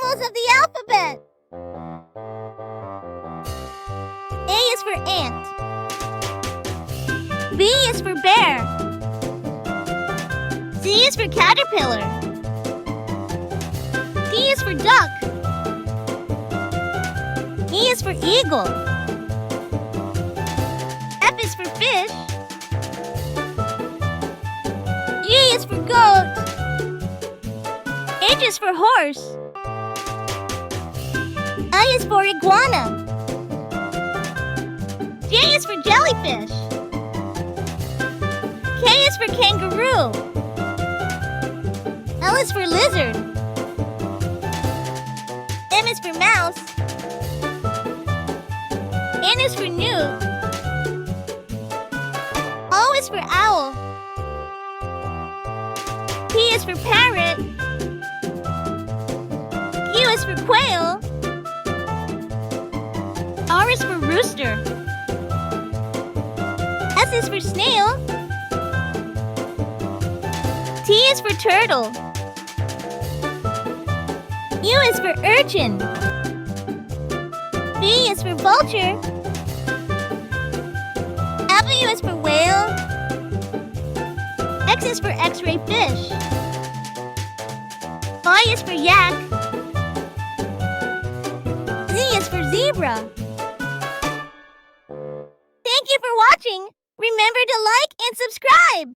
animals of the alphabet. A is for ant. B is for bear. C is for caterpillar. D is for duck. E is for eagle. F is for fish. G is for goat. H is for horse. I is for iguana. J is for jellyfish. K is for kangaroo. L is for lizard. M is for mouse. N is for newt. O is for owl. P is for parrot. Q is for quail. R is for rooster. S is for snail. T is for turtle. U is for urchin. V is for vulture. W is for whale. X is for X-ray fish. Y is for yak. Z is for zebra. Thank you for watching. Remember to like and subscribe.